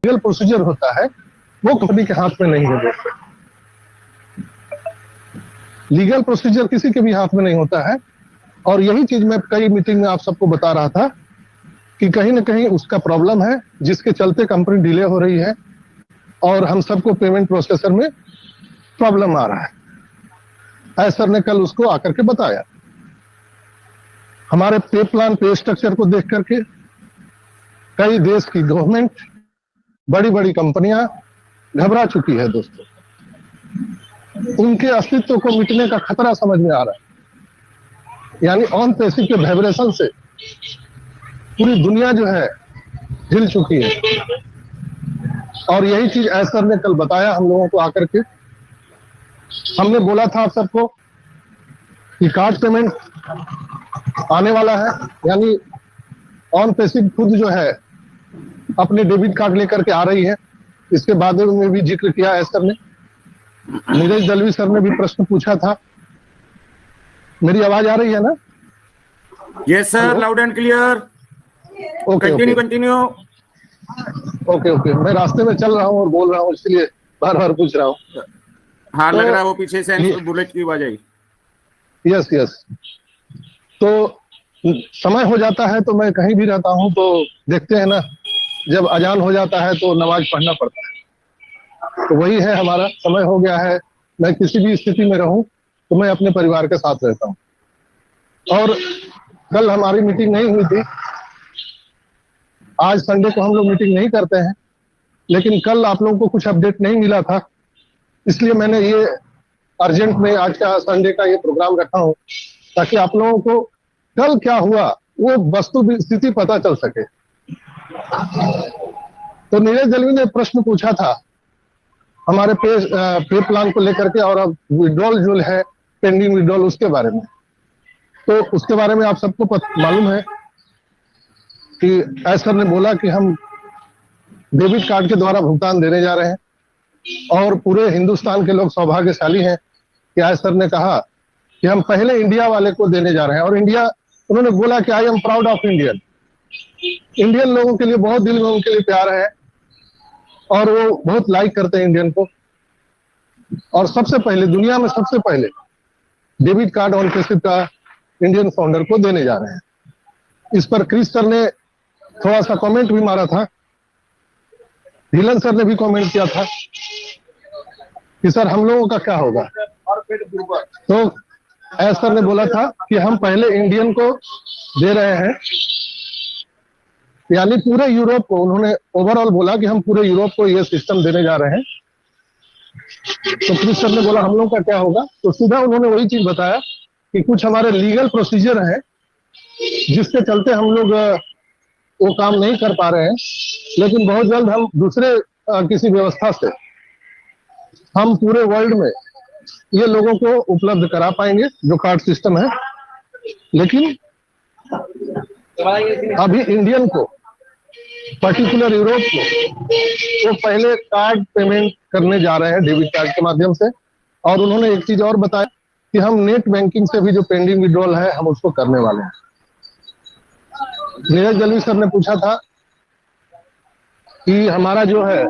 Legal procedure होता है वो कंपनी के हाथ में नहीं है दोस्तों। लीगल प्रोसीजर किसी के भी हाथ में नहीं होता है। और यही चीज मैं कई मीटिंग में आप सबको बता रहा था कि कहीं ना कहीं उसका प्रॉब्लम है, जिसके चलते कंपनी डिले हो रही है और हम सबको पेमेंट प्रोसेसर में प्रॉब्लम आ रहा है। सर ने कल उसको आकर के बताया। हमारे पे प्लान, पे स्ट्रक्चर को देख करके कई देश की गवर्नमेंट, बड़ी बड़ी कंपनियां घबरा चुकी है दोस्तों। उनके अस्तित्व को मिटने का खतरा समझ में आ रहा है। यानी ऑन पैसिव के वाइब्रेशन से पूरी दुनिया जो है हिल चुकी है। और यही चीज सर ने कल बताया हम लोगों को आकर के। हमने बोला था आप सबको कि कार्ड पेमेंट आने वाला है, यानी ऑन पैसिव खुद जो है अपने डेबिट कार्ड लेकर के आ रही है। इसके बाद में भी जिक्र किया है सर ने। नीरज दलवी सर ने भी प्रश्न पूछा था। मेरी आवाज आ रही है ना? Yes sir, loud and clear. Okay, continue. Okay. मैं रास्ते में चल रहा हूँ और बोल रहा हूँ, इसलिए बार बार पूछ रहा हूँ। हाँ, लग रहा है वो पीछे से बुलेट की आवाज आई। यस। तो समय हो जाता है तो मैं कहीं भी रहता हूँ तो देखते हैं ना, जब अजान हो जाता है तो नमाज पढ़ना पड़ता है। तो वही है, हमारा समय हो गया है। मैं किसी भी स्थिति में रहूं तो मैं अपने परिवार के साथ रहता हूं। और कल हमारी मीटिंग नहीं हुई थी। आज संडे को हम लोग मीटिंग नहीं करते हैं, लेकिन कल आप लोगों को कुछ अपडेट नहीं मिला था, इसलिए मैंने ये अर्जेंट में आज का संडे का ये प्रोग्राम रखा हूं, ताकि आप लोगों को कल क्या हुआ वो वस्तु स्थिति पता चल सके। तो नीरज दलवी ने प्रश्न पूछा था हमारे पे प्लान को लेकर के, और अब विड्रॉल जो है, पेंडिंग विड्रॉल, उसके बारे में। तो उसके बारे में आप सबको मालूम है कि सर ने बोला कि हम डेबिट कार्ड के द्वारा भुगतान देने जा रहे हैं, और पूरे हिंदुस्तान के लोग सौभाग्यशाली हैं कि सर ने कहा कि हम पहले इंडिया वाले को देने जा रहे हैं। और इंडिया, उन्होंने बोला कि I am proud of Indian. Indian लोगों के लिए बहुत दिल में उनके लिए प्यार है और वो बहुत लाइक करते हैं इंडियन को। और सबसे पहले, दुनिया में सबसे पहले डेबिट कार्ड ऑन पैसिव का इंडियन फाउंडर को देने जा रहे हैं। इस पर क्रिस सर ने थोड़ा सा कमेंट भी मारा था, ढीलन सर ने भी कमेंट किया था कि सर हम लोगों का क्या होगा। तो सर ने बोला था कि हम पहले इंडियन को दे रहे हैं, यानी पूरे यूरोप को। उन्होंने ओवरऑल बोला कि हम पूरे यूरोप को ये सिस्टम देने जा रहे हैं। तो क्रिस सर ने बोला हम लोग का क्या होगा। तो सीधा उन्होंने वही चीज बताया कि कुछ हमारे लीगल प्रोसीजर है जिसके चलते हम लोग वो काम नहीं कर पा रहे हैं, लेकिन बहुत जल्द हम दूसरे किसी व्यवस्था से हम पूरे वर्ल्ड में ये लोगों को उपलब्ध करा पाएंगे जो कार्ड सिस्टम है। लेकिन अभी इंडियन को, पर्टिकुलर यूरोप को, वो पहले कार्ड पेमेंट करने जा रहे हैं डेबिट कार्ड के माध्यम से। और उन्होंने एक चीज और बताया कि हम नेट बैंकिंग से भी जो पेंडिंग विड्रॉल है हम उसको करने वाले हैं। नीरज दलवी सर ने पूछा था कि हमारा जो है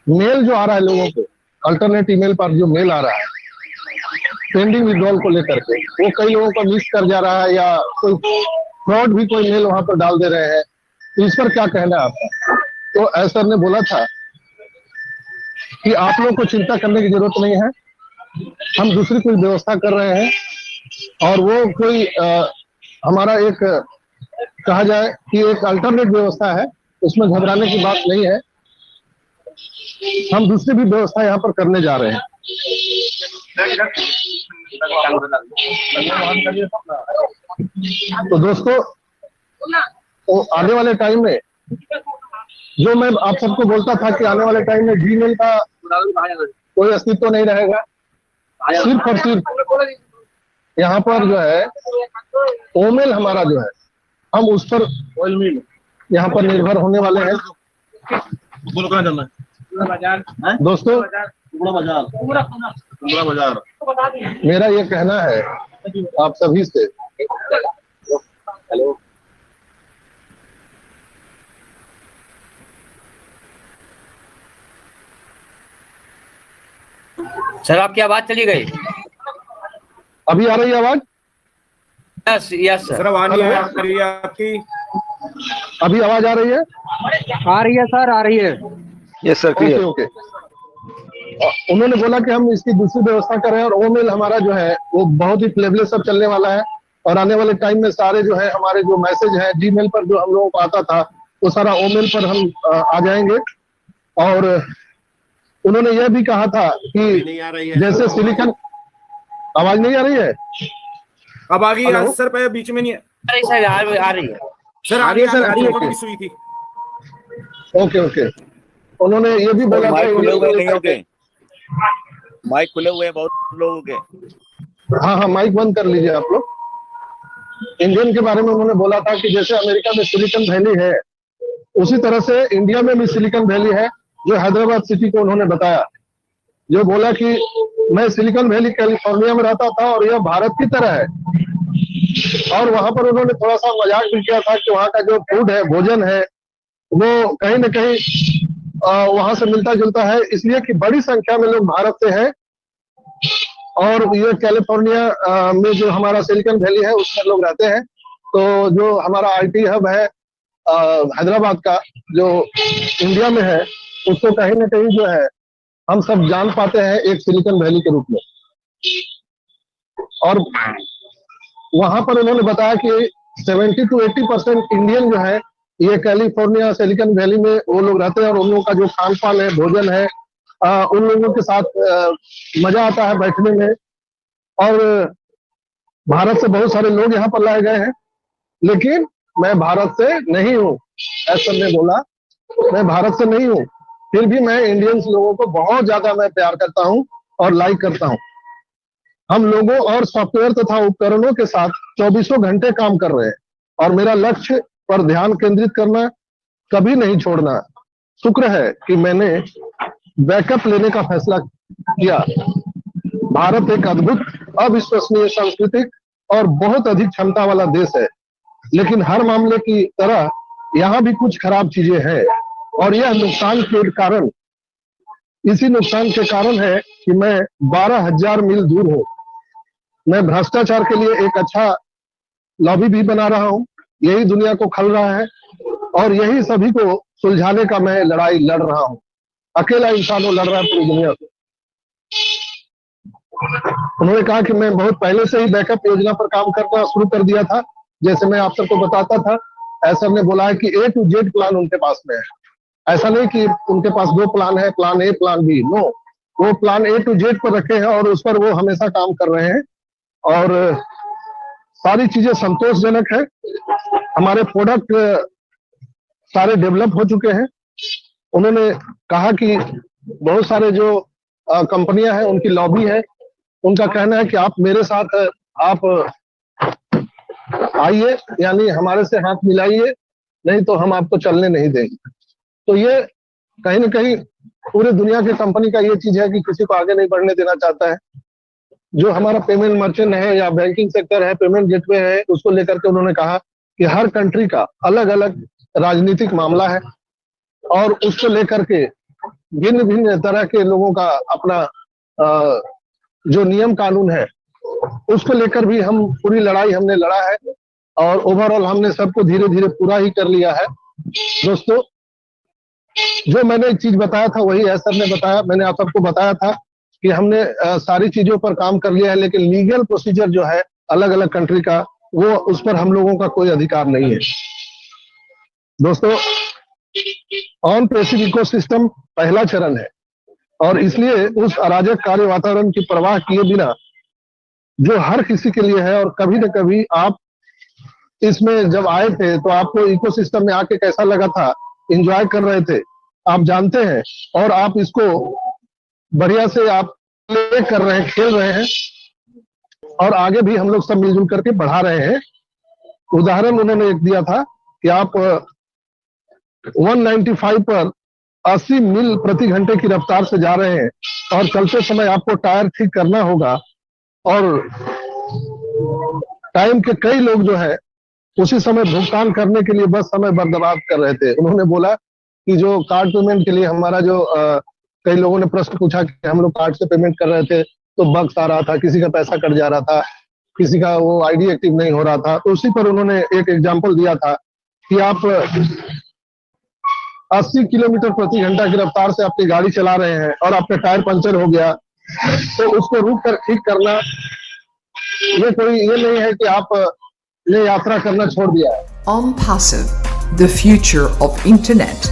मेल जो आ रहा है लोगों को, अल्टरनेट ईमेल पर जो मेल आ रहा है पेंडिंग विड्रॉल को लेकर के, वो कई लोगों का मिस कर जा रहा है या कोई फ्रॉड भी कोई मेल वहां पर डाल दे रहे हैं। तो इस पर क्या कहना है आपका? तो सर ने बोला था कि आप लोगों को चिंता करने की जरूरत नहीं है, हम दूसरी कोई व्यवस्था कर रहे हैं। और वो कोई हमारा एक, कहा जाए कि एक अल्टरनेट व्यवस्था है, उसमें घबराने की बात नहीं है। हम दूसरी भी व्यवस्था यहाँ पर करने जा रहे हैं। तो दोस्तों, तो आने वाले टाइम में जो मैं आप सबको बोलता था कि आने वाले टाइम में जीमेल का कोई अस्तित्व नहीं रहेगा, सिर्फ और सिर्फ यहाँ पर जो है ओमेल हमारा जो है, हम उस पर यहाँ पर निर्भर होने वाले हैं। दोस्तों, कुमड़ा बाजार मेरा ये कहना है आप सभी से, हेलो, सर आपकी आवाज चली गई। अभी आ रही है आवाज? Yes yes sir sir. आवाज नहीं आ रही है आपकी। अभी आवाज आ रही है? आ रही है सर, आ रही है। Yes sir, okay clear. Okay. उन्होंने बोला कि हम इसकी दूसरी व्यवस्था कर रहे हैं, और ओमेल हमारा जो है वो बहुत ही फ्लेवलेस सब चलने वाला है, और आने वाले टाइम में सारे जो है हमारे जो मैसेज है जीमेल पर जो हम लोगों को आता था वो सारा ओमेल पर हम आ जाएंगे। और उन्होंने यह भी कहा था कि नहीं आ रही है। जैसे सिलिकॉन, आवाज नहीं आ रही है? अब आ गई हेलो? सर, पहले बीच में नहीं आ रही सर, आ रही है। सर आ रही है सर, आ रही है। आगे मिस हुई थी। Okay okay. उन्होंने ये भी बोला था माइक खुले हुए नहीं इंडिया होंगे, माइक खुले हुए हैं बहुत लोगों के। हाँ हाँ, माइक बंद कर लीजिए आप लोग। इंडियन के बारे में उन्होंने बोला था कि जैसे अमेरिका में सिलिकॉन वैली है, उसी तरह से इंडिया में भी सिलिकॉन वैली है, जो हैदराबाद सिटी को उन्होंने बताया। जो बोला कि मैं सिलिकॉन वैली कैलिफोर्निया में रहता था और यह भारत की तरह है। और वहां पर उन्होंने थोड़ा सा मजाक भी किया था कि वहां का जो फूड है, भोजन है, वो कहीं न कहीं वहां से मिलता जुलता है, इसलिए कि बड़ी संख्या में लोग भारत से हैं। और ये कैलिफोर्निया में जो हमारा सिलिकॉन वैली है उसमें लोग रहते हैं। तो जो हमारा आईटी हब है हैदराबाद का, जो इंडिया में है, उसको कहीं ना कहीं जो है हम सब जान पाते हैं एक सिलिकॉन वैली के रूप में। और वहां पर उन्होंने बताया कि 70 to 80% इंडियन जो है ये कैलिफोर्निया सिलिकॉन वैली में वो लोग रहते हैं, और उन लोगों का जो खान पान है, भोजन है, उन लोगों के साथ मजा आता है बैठने में। और भारत से बहुत सारे लोग यहाँ पर लाए गए हैं, लेकिन मैं भारत से नहीं हूँ, ऐसा ने बोला। मैं भारत से नहीं हूँ, फिर भी मैं इंडियंस लोगों को बहुत ज्यादा मैं प्यार करता हूँ और लाइक करता हूँ। हम लोगों और सॉफ्टवेयर तथा उपकरणों के साथ 24 घंटे काम कर रहे हैं, और मेरा लक्ष्य पर ध्यान केंद्रित करना, कभी नहीं छोड़ना। शुक्र है कि मैंने बैकअप लेने का फैसला किया। भारत एक अद्भुत, अविश्वसनीय सांस्कृतिक और बहुत अधिक क्षमता वाला देश है, लेकिन हर मामले की तरह यहाँ भी कुछ खराब चीजें हैं, और यह नुकसान के कारण, इसी नुकसान के कारण है कि मैं 12,000 मील दूर हूँ। मैं भ्रष्टाचार के लिए एक अच्छा लॉबी भी बना रहा हूँ, यही दुनिया को खल रहा है, और यही सभी को सुलझाने का मैं लड़ाई लड़ रहा हूँ। अकेला इंसान वो लड़ रहा है पूरी दुनिया से। उन्होंने कहा कि मैं बहुत पहले से ही बैकअप योजना पर काम करना शुरू कर दिया था, जैसे मैं आप सबको बताता था। ऐसा ने बोला है कि A to Z प्लान उनके पास में है। ऐसा नहीं कि उनके पास 2 प्लान है, plan A plan B, no, वो प्लान A to Z पर रखे हैं और उस पर वो हमेशा काम कर रहे हैं, और सारी चीजें संतोषजनक है। हमारे प्रोडक्ट सारे डेवलप हो चुके हैं। उन्होंने कहा कि बहुत सारे जो कंपनियां हैं उनकी लॉबी है, उनका कहना है कि आप मेरे साथ आप आइए, यानी हमारे से हाथ मिलाइए, नहीं तो हम आपको चलने नहीं देंगे। तो ये कहीं ना कहीं पूरे दुनिया के कंपनी का ये चीज है कि किसी को आगे नहीं बढ़ने देना चाहता है। जो हमारा पेमेंट मर्चेंट है या बैंकिंग सेक्टर है, पेमेंट गेटवे है, उसको लेकर के उन्होंने कहा कि हर कंट्री का अलग अलग राजनीतिक मामला है, और उसको लेकर के भिन्न भिन्न तरह के लोगों का अपना जो नियम कानून है, उसको लेकर भी हम पूरी लड़ाई हमने लड़ा है, और ओवरऑल हमने सबको धीरे धीरे पूरा ही कर लिया है। दोस्तों, जो मैंने एक चीज बताया था वही सर ने बताया। मैंने आप सबको बताया था कि हमने सारी चीजों पर काम कर लिया है, लेकिन लीगल प्रोसीजर जो है अलग अलग कंट्री का, वो उस पर हम लोगों का कोई अधिकार नहीं है। दोस्तों, ऑन पेसिव इकोसिस्टम पहला चरण है, और इसलिए उस अराजक कार्य वातावरण की परवाह किए बिना, जो हर किसी के लिए है, और कभी न कभी आप इसमें जब आए थे तो आपको इकोसिस्टम में आके कैसा लगा था, एंजॉय कर रहे थे, आप जानते हैं, और आप इसको बढ़िया से आप प्ले कर रहे हैं, खेल रहे हैं, और आगे भी हम लोग सब मिलजुल करके बढ़ा रहे हैं। उदाहरण उन्होंने एक दिया था कि आप 195 पर 80 मील प्रति घंटे की रफ्तार से जा रहे हैं और चलते समय आपको टायर ठीक करना होगा, और टाइम के कई लोग जो है उसी समय भुगतान करने के लिए बस समय बर्बाद कर रहे थे। उन्होंने बोला कि जो कार्ड पेमेंट के लिए हमारा जो कई लोगों ने प्रश्न पूछा कि हम लोग कार्ड से पेमेंट कर रहे थे तो बग्स आ रहा था, किसी का पैसा कट जा रहा था, किसी का वो आईडी एक्टिव नहीं हो रहा था। तो उसी पर उन्होंने एक एग्जांपल दिया था कि आप 80 किलोमीटर प्रति घंटा की रफ्तार से अपनी गाड़ी चला रहे हैं और आपका टायर पंचर हो गया, तो उसको रुक कर ठीक करना ये नहीं है कि आप ये यात्रा करना छोड़ दिया है। OnPassive, the future of internet.